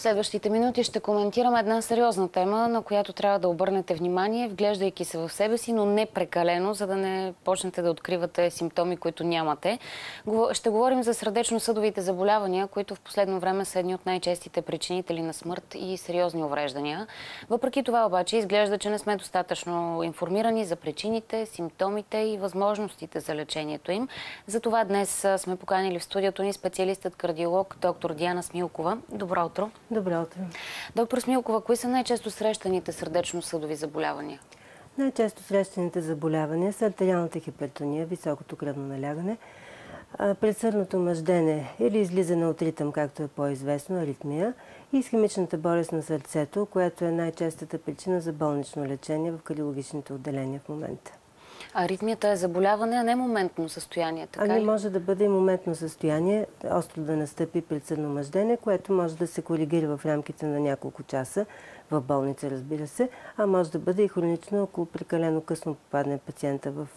В следващите минути ще коментираме една сериозна тема, на която трябва да обърнете внимание, вглеждайки се в себе си, но не прекалено, за да не почнете да откривате симптоми, които нямате. Ще говорим за сърдечно-съдовите заболявания, които в последно време са едни от най-честите причинители на смърт и сериозни увреждания. Въпреки това обаче изглежда, че не сме достатъчно информирани за причините, симптомите и възможностите за лечението им. Затова днес сме поканили в студиото ни специалистът кардиолог доктор Диана Смилкова. Добро утро! Добро утро. Доктор Смилкова, кои са най-често срещаните сърдечно-съдови заболявания? Най-често срещаните заболявания са артериалната хипертония, високото кръвно налягане, предсърдното мъждене или излизане от ритъм, както е по-известно, аритмия, и исхемичната болест на сърцето, която е най-честата причина за болнично лечение в кардиологичните отделения в момента. Аритмията е заболяване, а не моментно състояние, така ли? Може да бъде и моментно състояние, остро да настъпи предсърдно мъждене, което може да се коригира в рамките на няколко часа в болница, разбира се, а може да бъде и хронично, ако прекалено късно попадне пациента в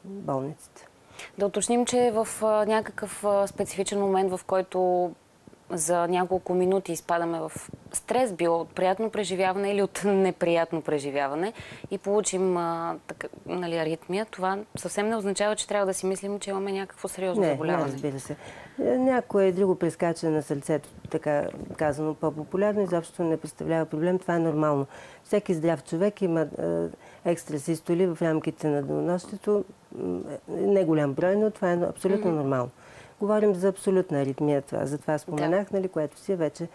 болниците. Да уточним, че е в някакъв специфичен момент, в който за няколко минути изпадаме в стрес, било от приятно преживяване или от неприятно преживяване и получим аритмия, това съвсем не означава, че трябва да си мислим, че имаме някакво сериозно заболяване. Не, разбира се. Някое друго прескачане на сърцето, така казано по-популярно, изобщо не представлява проблем. Това е нормално. Всеки здрав човек има екстрасистоли в рамките на денонощието. Не голям брой, но това е абсолютно нормално. Говорим за абсолютна аритмия, за това споменах, което си е вече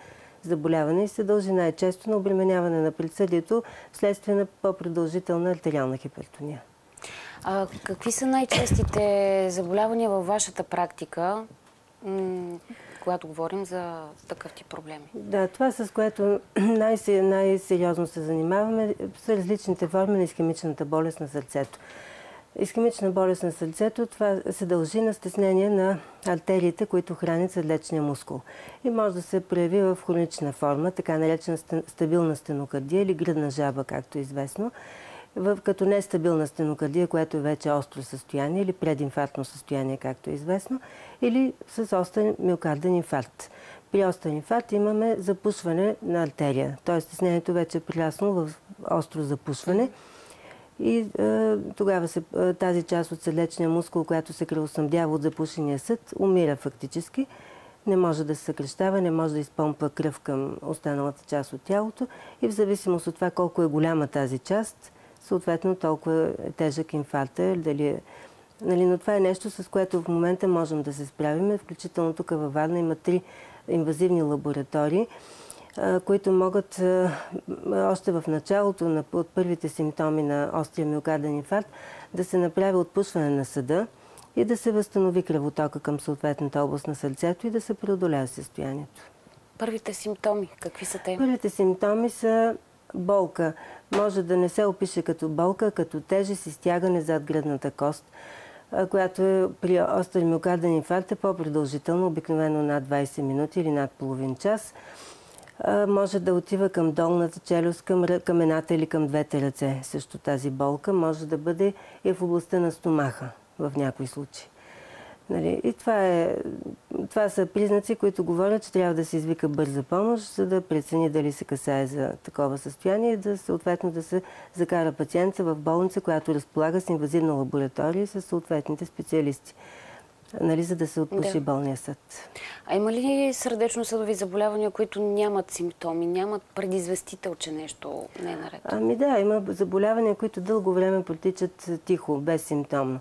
заболяване и се дължи най-често на обременяване на предсъдието вследствие на по-продължителна артериална хипертония. Какви са най-честите заболявания във вашата практика, когато говорим за такъв тип проблеми? Да, това с което най-сериозно се занимаваме са различните форми на исхемичната болест на сърцето. Исхемична болест на сърцето, това се дължи на стеснение на артериите, които хранят сърдечния мускул. И може да се прояви в хронична форма, така наречена стабилна стенокардия или гръдна жаба, както е известно, като нестабилна стенокардия, което е вече остро състояние или прединфарктно състояние, както е известно, или с остър миокарден инфаркт. При остър инфаркт имаме запушване на артерия, т.е. стеснението вече е прераснало в остро запушване. И тогава тази част от сърдечния мускул, която се кръвоснабдява от запушения съд, умира фактически. Не може да се съкращава, не може да изпомпва кръв към останалата част от тялото и в зависимост от това колко е голяма тази част, съответно толкова е тежък инфаркта. Но това е нещо, с което в момента можем да се справим. Включително тук във Варна има 3 инвазивни лаборатории, които могат още в началото от първите симптоми на острия миокарден инфаркт да се направи отпушване на съда и да се възстанови кръвотока към съответната област на сърцето и да се преодолее състоянието. Първите симптоми, какви са те? Първите симптоми са болка. Може да не се опише като болка, като тежест и стягане зад гръдната кост, която е при остър миокарден инфаркт е по-продължително, обикновено над 20 минути или над половин час. Може да отива към долната челюст, към едната или към двете ръце. Също тази болка може да бъде и в областта на стомаха в някои случаи. И това са признаци, които говорят, че трябва да се извика бърза помощ, за да прецени дали се касае за такова състояние и съответно да се закара пациента в болница, която разполага с инвазивна лаборатория и с съответните специалисти, за да се отпуши болния съд. А има ли сърдечно-съдови заболявания, които нямат симптоми, нямат предизвестител, че нещо не е наред? Да, има заболявания, които дълго време протичат тихо, безсимптомно.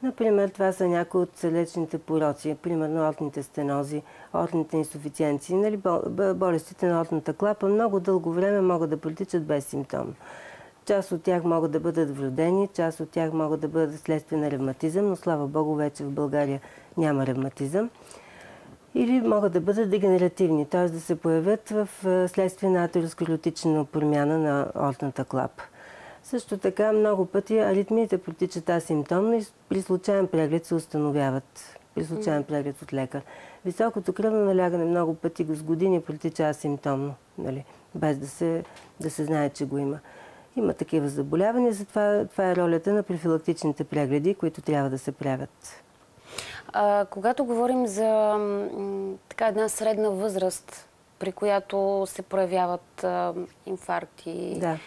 Например, това са някои от сърдечните пороци, примерно аортните стенози, аортните инсуфициенции, болестите на аортната клапа много дълго време могат да протичат безсимптомно. Част от тях могат да бъдат вродени, част от тях могат да бъдат следствие на ревматизъм, но слава Богу, вече в България няма ревматизъм. Или могат да бъдат дегенеративни, т.е. да се появят в следствие на атеросклеротична промяна на аортната клапа. Също така много пъти аритмиите протичат асимптомно и при случайен преглед се установяват. При случайен преглед от лекар. Високото кръвно налягане много пъти с години протича асимптомно, без да се знае, че го има. Има такива заболявания, затова това е ролята на профилактичните прегледи, които трябва да се правят. Когато говорим за една средна възраст при която се проявяват инфаркти? Да.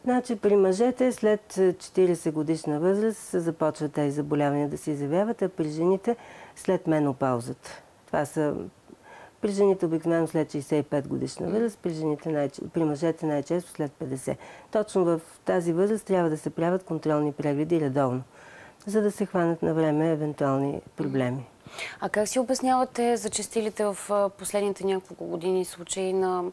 Значи при мъжете след 40 годишна възраст започват тези заболявания да се изявяват, а при жените след менопаузата. Това са при жените обикновено след 65 годишна възраст, при мъжете най-често след 50. Точно в тази възраст трябва да се правят контролни прегледи редовно, за да се хванат на време евентуални проблеми. А как си обяснявате зачестилите в последните няколко години случаи на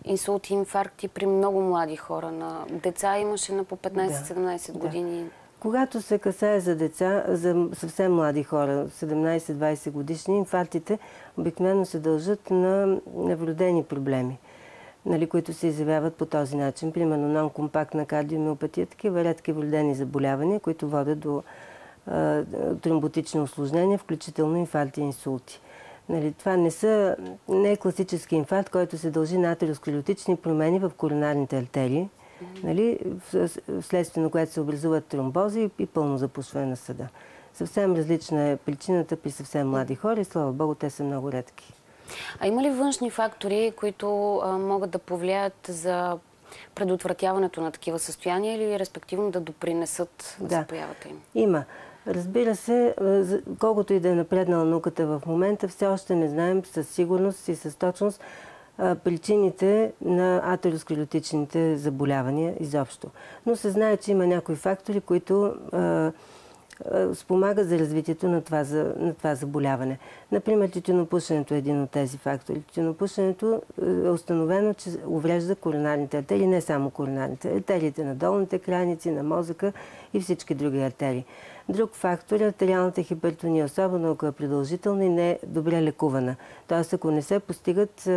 инсулти и инфаркти при много млади хора? На деца имаше на по 15-17 години. Когато се касае за деца, за съвсем млади хора, 17-20 годишни, инфарктите обикновено се дължат на вродени проблеми, които се изявяват по този начин. Примерно нон-компактна кардиомиопатия, такива редки вродени заболявания, които водят до тромботични усложнения, включително инфаркти и инсулти. Това не е класически инфаркт, който се дължи на атеросклеротични промени в коронарните артерии, вследствие на което се образуват тромбози и пълно запушване на съда. Съвсем различна е причината при съвсем млади хора и слава Богу, те са много редки. А има ли външни фактори, които могат да повлияят за предотвратяването на такива състояния или респективно да допринесат за появата им? Има. Разбира се, колкото и да е напреднала науката в момента, все още не знаем със сигурност и с точност причините на атеросклеротичните заболявания изобщо. Но се знае, че има някои фактори, които спомагат за развитието на това заболяване. Например, тютюнопушенето е един от тези фактори. Тютюнопушенето е установено, че уврежда коронарните артерии, не само коронарните, артериите на долните крайници, на мозъка и всички други артерии. Друг фактор е артериалната хипертония, особено ако е продължителна и не е добре лекувана. Тоест, ако не се постигат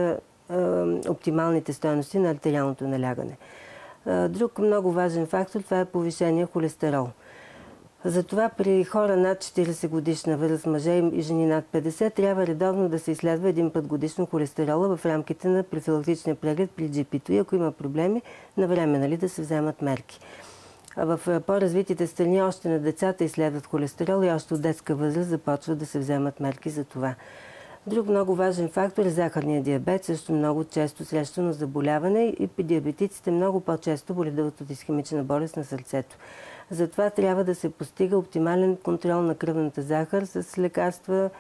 оптималните стойности на артериалното налягане. Друг много важен фактор, това е повишения холестерол. Затова при хора над 40 годишна възраст, мъже и жени над 50, трябва редовно да се изследва един път годишно холестерола в рамките на профилактичния преглед при GP-то и ако има проблеми, на време да се вземат мерки. А в по-развитите страни още на децата изследват холестерол и още от детска възраст започват да се вземат мерки за това. Друг много важен фактор е захарния диабет, също много често срещано заболяване и при диабетиците много по-често боледуват от исхемична болест на сърцето. Затова трябва да се постига оптимален контрол на кръвната захар с лекарства,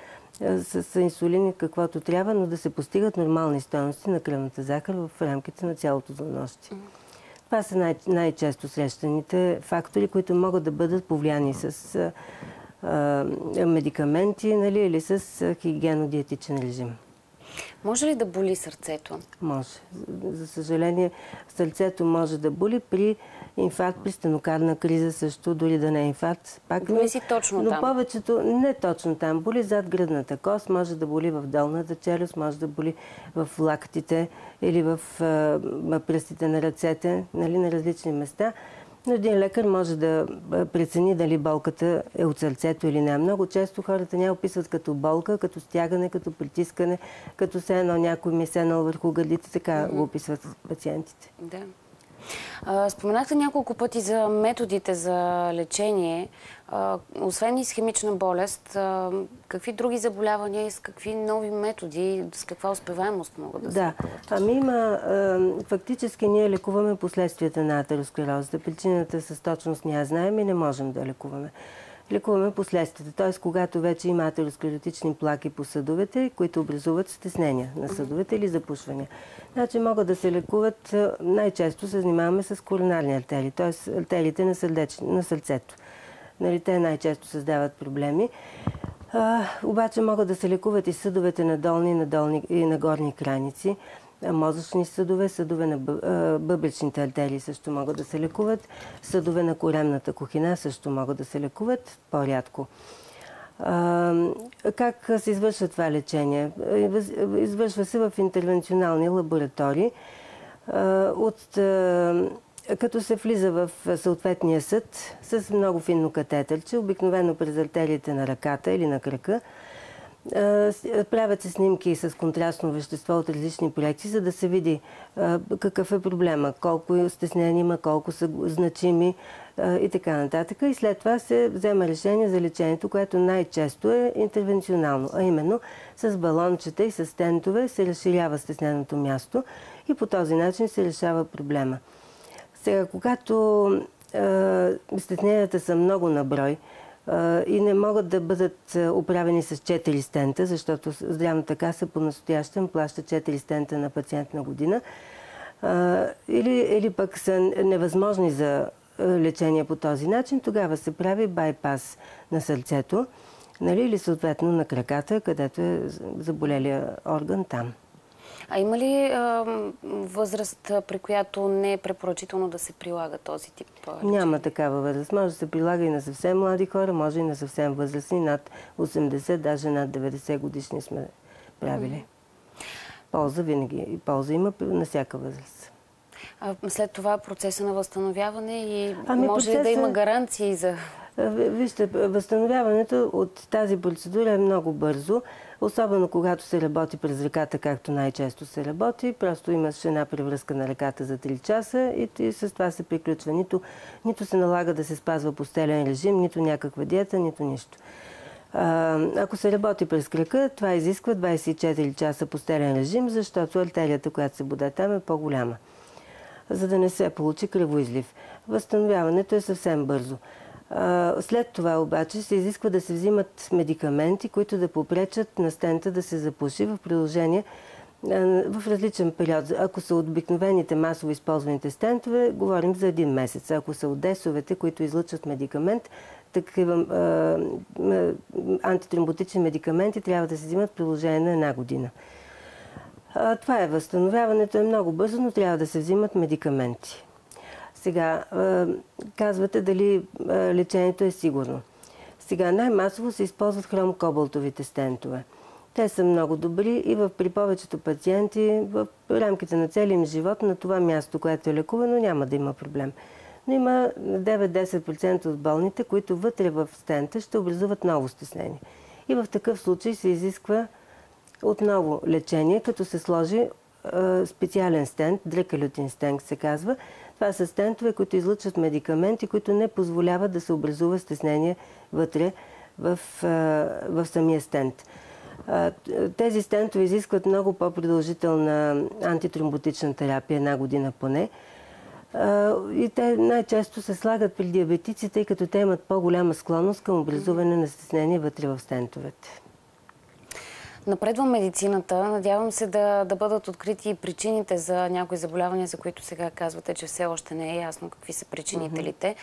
с инсулин, каквото трябва, но да се постигат нормални стойности на кръвната захар в рамките на цялото денонощие. Това са най-често срещаните фактори, които могат да бъдат повлияни с медикаменти или с хигиенно-диетичен режим. Може ли да боли сърцето? Може. За съжаление, сърцето може да боли при инфаркт, при стенокардна криза също, дори да не е инфаркт. Боли си точно там? Но повечето не точно там. Боли зад гръдната кост, може да боли в долната челюст, може да боли в лактите или в пръстите на ръцете, на различни места. Но един лекар може да прецени дали болката е от сърцето или не. Много често хората не описват като болка, като стягане, като притискане, като се едно някой ми седнал върху гърдите, така го описват пациентите. Да. Споменахте няколко пъти за методите за лечение. Освен исхемична болест, какви други заболявания и с какви нови методи, с каква успеваемост могат да се лекуват? Фактически ние лекуваме последствията на атеросклерозата. Причината с точност ние знаем и не можем да лекуваме. Лекуваме последствията, т.е. когато вече има атеросклеротични плаки по съдовете, които образуват стеснения на съдовете или запушвания. Значи могат да се лекуват, най-често се занимаваме с коронарни артерии, т.е. артериите на сърцето. Те най-често създават проблеми. Обаче могат да се лекуват и съдовете на долни и на горни крайници, мозъчни съдове, съдове на бъбречните артерии също могат да се лекуват, съдове на коремната кухина също могат да се лекуват по-рядко. Как се извършва това лечение? Извършва се в интервенционални лаборатории, като се влиза в съответния съд с много финно катетърче, обикновено през артериите на ръката или на крака. Правят се снимки с контрастно вещество от различни проекции, за да се види какъв е проблема, колко стеснения има, колко са значими и така нататък. И след това се взема решение за лечението, което най-често е интервенционално, а именно с балончета и с стентове се разширява стесненото място и по този начин се решава проблема. Сега, когато стесненията са много на брой, и не могат да бъдат оправени с 4 стента, защото здравната каса по-настоящем плаща 4 стента на пациент на година, или пък са невъзможни за лечение по този начин, тогава се прави байпас на сърцето, или съответно на краката, където е заболелия орган там. А има ли възраст, при която не е препоръчително да се прилага този тип лечение? Няма такава възраст. Може да се прилага и на съвсем млади хора, може и на съвсем възрастни, над 80, даже над 90 годишни сме правили. Полза винаги. И полза има на всяка възраст. След това процеса на възстановяване и може ли да има гаранции за... Вижте, възстановяването от тази процедура е много бързо, особено когато се работи през ръката, както най-често се работи. Просто имаш една превръзка на ръката за 3 часа и с това се приключва. Нито се налага да се спазва постелен режим, нито някаква диета, нито нищо. Ако се работи през крака, това изисква 24 часа постелен режим, защото артерията, която се боде там, е по-голяма, за да не се получи кръвоизлив. Възстановяването е съвсем бързо. След това обаче се изисква да се взимат медикаменти, които да попречат на стента да се запуши в продължение в различен период. Ако са от обикновените масово използваните стентове, говорим за 1 месец. Ако са от ДЕС-овете, които излъчват медикамент, такива антитромботични медикаменти трябва да се взимат в продължение на 1 година. Това е възстановяването, е много бързо, но трябва да се взимат медикаменти. Сега, казвате дали лечението е сигурно. Сега, най-масово се използват хром-кобалтовите стентове. Те са много добри и при повечето пациенти в рамките на целия им живот на това място, което е лекувано, няма да има проблем. Но има 9-10% от болните, които вътре в стента ще образуват ново стеснение. И в такъв случай се изисква отново лечение, като се сложи специален стент, дрекалютин стент се казва. Това са стентове, които излъчват медикаменти, които не позволяват да се образува стеснение вътре в самия стент. Тези стентове изискват много по-продължителна антитромботична терапия, 1 година поне. И те най-често се слагат при диабетици, тъй като те имат по-голяма склонност към образуване на стеснение вътре в стентовете. Напредва медицината. Надявам се да бъдат открити и причините за някои заболявания, за които сега казвате, че все още не е ясно какви са причинителите.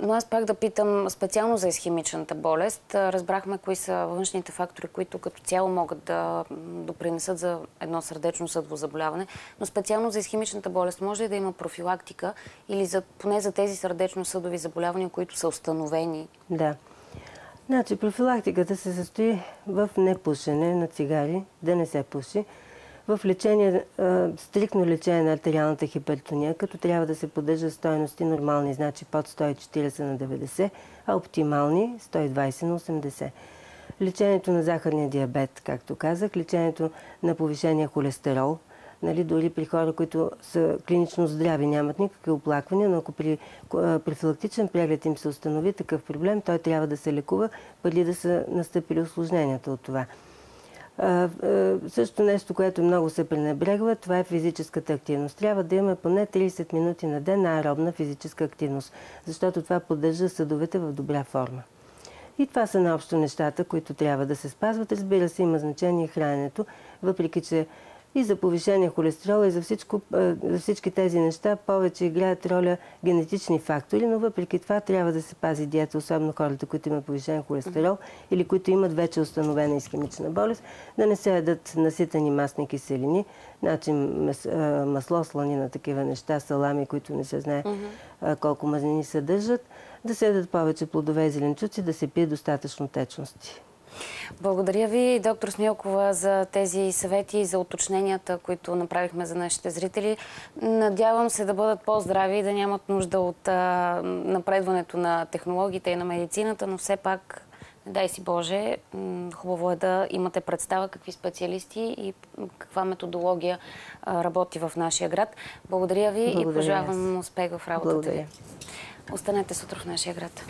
Но аз пак да питам специално за исхемичната болест. Разбрахме кои са външните фактори, които като цяло могат да допринесат за едно сърдечно-съдово заболяване. Но специално за исхемичната болест може ли да има профилактика или поне за тези сърдечно-съдови заболявания, които са установени? Да. Значи, профилактиката се състои в непушене на цигари, да не се пуши, в лечение, стриктно лечение на артериалната хипертония, като трябва да се поддържа стойности нормални, значи под 140 на 90, а оптимални 120 на 80. Лечението на захарния диабет, както казах, лечението на повишения холестерол, дори при хора, които са клинично здрави, нямат никакви оплаквания, но ако при профилактичен преглед им се установи такъв проблем, той трябва да се лекува, преди да са настъпили усложненията от това. Също нещо, което много се пренебрегва, това е физическата активност. Трябва да имаме поне 30 минути на ден на аеробна физическа активност, защото това поддържа съдовете в добра форма. И това са наобщо нещата, които трябва да се спазват. Разбира се, има значение храненето, въпреки че и за повишение холестерола, и за всички тези неща повече играят роля генетични фактори, но въпреки това трябва да се пази диета, особено хората, които имат повишен холестерол или които имат вече установена исхемична болест, да не се ядат наситени масни киселини, значи масло, сланина, такива неща, салами, които не се знае колко мазнини съдържат, да се ядат повече плодове и зеленчуци, да се пие достатъчно течности. Благодаря ви, доктор Смилкова, за тези съвети и за уточненията, които направихме за нашите зрители. Надявам се да бъдат по-здрави и да нямат нужда от напредването на технологиите и на медицината, но все пак Дай си Боже, хубаво е да имате представа какви специалисти и каква методология работи в нашия град. Благодаря ви и пожелавам успех в работата ви. Останете с Утро в нашия град.